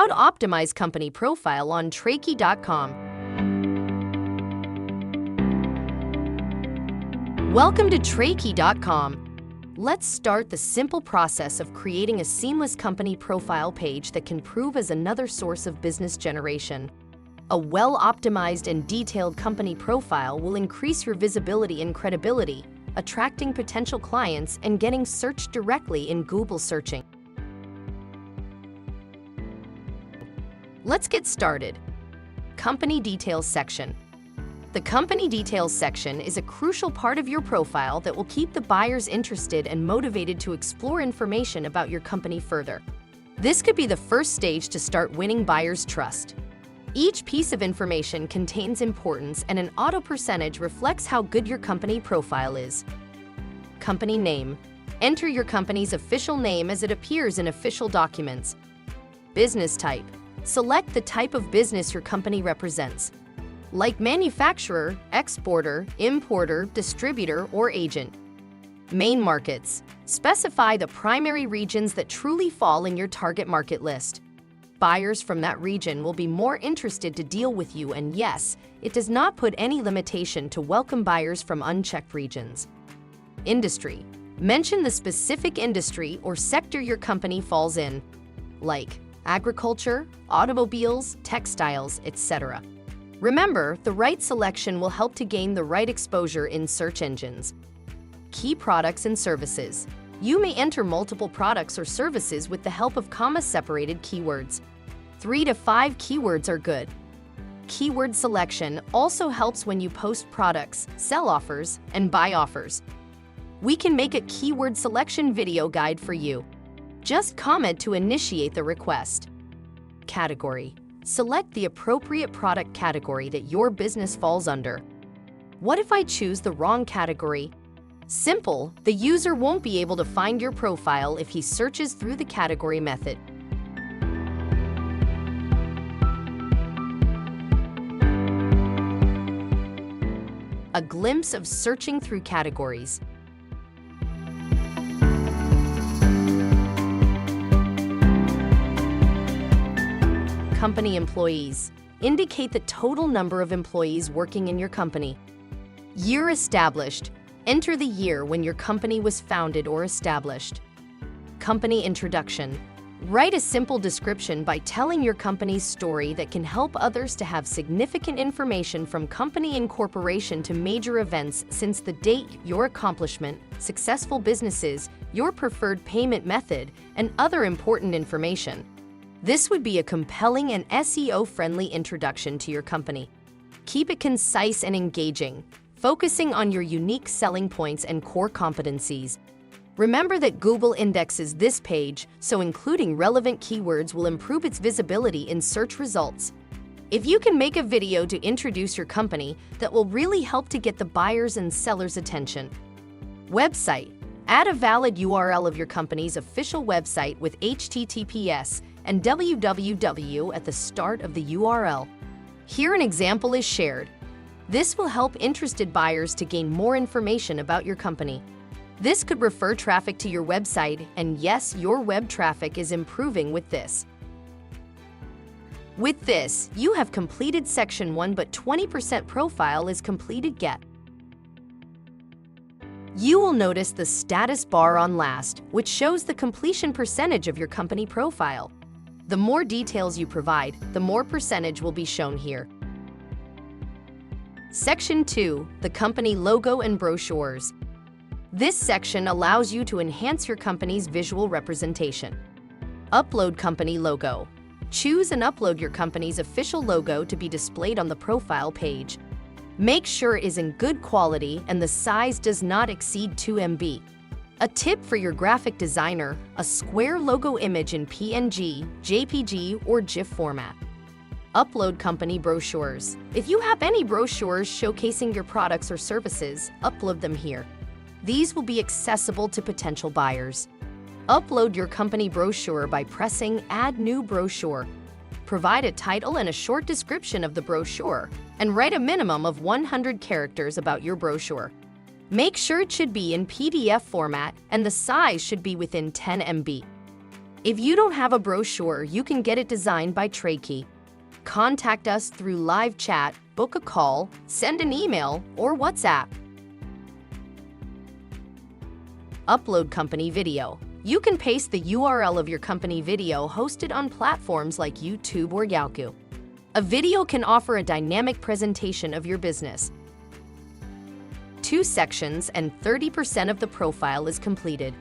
How to optimize company profile on Tradekey.com. Welcome to Tradekey.com. Let's start the simple process of creating a seamless company profile page that can prove as another source of business generation. A well-optimized and detailed company profile will increase your visibility and credibility, attracting potential clients and getting searched directly in Google searching. Let's get started. Company Details section. The Company Details section is a crucial part of your profile that will keep the buyers interested and motivated to explore information about your company further. This could be the first stage to start winning buyers' trust. Each piece of information contains importance, and an auto percentage reflects how good your company profile is. Company name. Enter your company's official name as it appears in official documents. Business type. Select the type of business your company represents, like manufacturer, exporter, importer, distributor, or agent. Main markets. Specify the primary regions that truly fall in your target market list. Buyers from that region will be more interested to deal with you, and yes, it does not put any limitation to welcome buyers from unchecked regions. Industry. Mention the specific industry or sector your company falls in, like agriculture, automobiles, textiles, etc. Remember, the right selection will help to gain the right exposure in search engines. Key products and services. You may enter multiple products or services with the help of comma-separated keywords. 3 to 5 keywords are good. Keyword selection also helps when you post products, sell offers, and buy offers. We can make a keyword selection video guide for you. Just comment to initiate the request. Category. Select the appropriate product category that your business falls under. What if I choose the wrong category? Simple, the user won't be able to find your profile if he searches through the category method. A glimpse of searching through categories. Company employees. Indicate the total number of employees working in your company. Year established. Enter the year when your company was founded or established. Company introduction. Write a simple description by telling your company's story that can help others to have significant information from company incorporation to major events since the date, your accomplishment, successful businesses, your preferred payment method, and other important information. This would be a compelling and SEO-friendly introduction to your company. Keep it concise and engaging, focusing on your unique selling points and core competencies. Remember that Google indexes this page, so including relevant keywords will improve its visibility in search results. If you can make a video to introduce your company, that will really help to get the buyers' and sellers' attention. Website. Add a valid URL of your company's official website with HTTPS and www at the start of the URL. Here an example is shared. This will help interested buyers to gain more information about your company. This could refer traffic to your website, and yes, your web traffic is improving with this. With this, you have completed section 1, but 20% profile is completed yet. You will notice the status bar on last, which shows the completion percentage of your company profile. The more details you provide, the more percentage will be shown here. Section 2, the company logo and brochures. This section allows you to enhance your company's visual representation. Upload company logo. Choose and upload your company's official logo to be displayed on the profile page. Make sure it is in good quality and the size does not exceed 2 MB. A tip for your graphic designer: a square logo image in PNG, JPG, or GIF format. Upload company brochures. If you have any brochures showcasing your products or services, upload them here. These will be accessible to potential buyers. Upload your company brochure by pressing Add New Brochure. Provide a title and a short description of the brochure, and write a minimum of 100 characters about your brochure. Make sure it should be in PDF format and the size should be within 10 MB. If you don't have a brochure, you can get it designed by Tradekey. Contact us through live chat, book a call, send an email, or WhatsApp. Upload company video. You can paste the URL of your company video hosted on platforms like YouTube or Yahoo. A video can offer a dynamic presentation of your business. 2 sections and 30% of the profile is completed.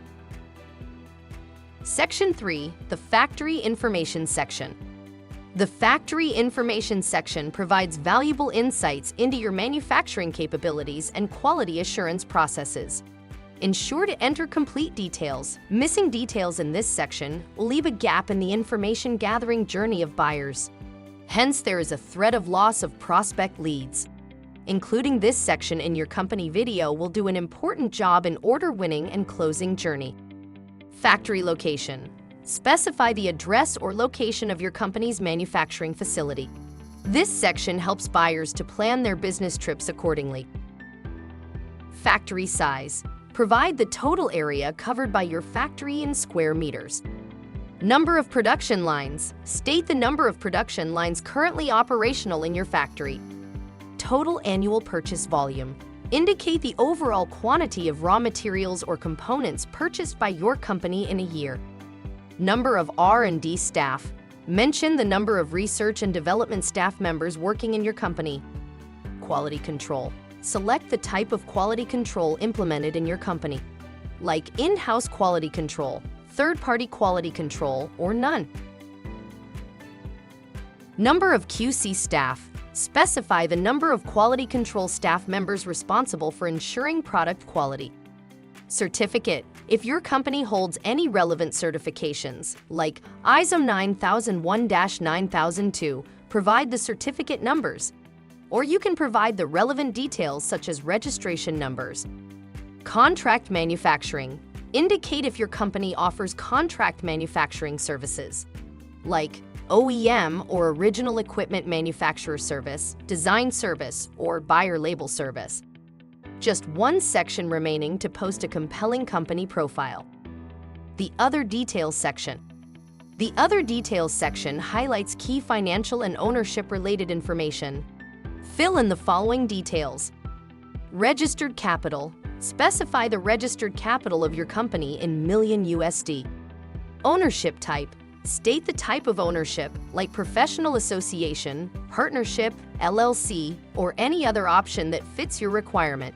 Section 3, the Factory Information section. The Factory Information section provides valuable insights into your manufacturing capabilities and quality assurance processes. Ensure to enter complete details. Missing details in this section will leave a gap in the information gathering journey of buyers. Hence, there is a threat of loss of prospect leads. Including this section in your company video will do an important job in order winning and closing journey. Factory location. Specify the address or location of your company's manufacturing facility. This section helps buyers to plan their business trips accordingly. Factory size. Provide the total area covered by your factory in square meters. Number of production lines. State the number of production lines currently operational in your factory. Total annual purchase volume. Indicate the overall quantity of raw materials or components purchased by your company in a year. Number of R&D staff. Mention the number of research and development staff members working in your company. Quality control. Select the type of quality control implemented in your company, like in-house quality control, third-party quality control, or none. Number of QC staff. Specify the number of quality control staff members responsible for ensuring product quality. Certificate. If your company holds any relevant certifications, like ISO 9001-9002, provide the certificate numbers. Or you can provide the relevant details such as registration numbers. Contract manufacturing. Indicate if your company offers contract manufacturing services, like OEM or original equipment manufacturer service, design service, or buyer label service. Just 1 section remaining to post a compelling company profile. The Other Details section. The Other Details section highlights key financial and ownership-related information. Fill in the following details. Registered capital. Specify the registered capital of your company in million USD. Ownership type. State the type of ownership, like professional association, partnership, LLC, or any other option that fits your requirement.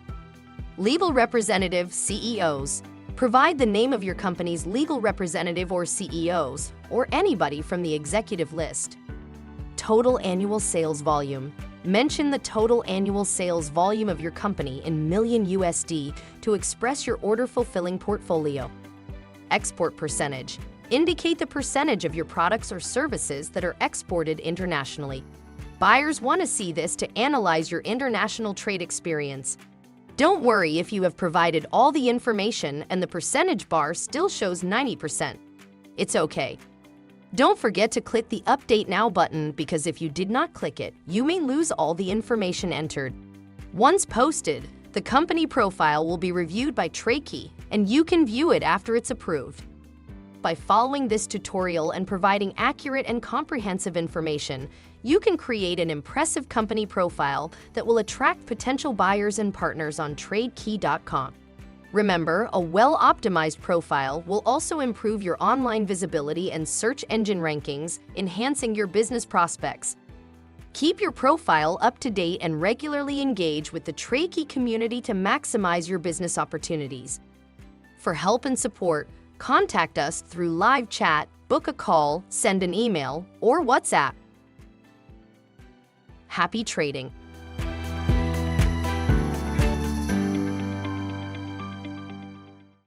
Legal representative, CEOs. Provide the name of your company's legal representative or CEOs, or anybody from the executive list. Total annual sales volume. Mention the total annual sales volume of your company in million USD to express your order fulfilling portfolio. Export percentage. Indicate the percentage of your products or services that are exported internationally. Buyers want to see this to analyze your international trade experience. Don't worry if you have provided all the information and the percentage bar still shows 90%. It's okay. Don't forget to click the Update Now button because if you did not click it, you may lose all the information entered. Once posted, the company profile will be reviewed by Tradekey and you can view it after it's approved. By following this tutorial and providing accurate and comprehensive information, you can create an impressive company profile that will attract potential buyers and partners on Tradekey.com. Remember, a well-optimized profile will also improve your online visibility and search engine rankings, enhancing your business prospects. Keep your profile up to date and regularly engage with the Tradekey community to maximize your business opportunities. For help and support, contact us through live chat, book a call, send an email, or WhatsApp. Happy trading!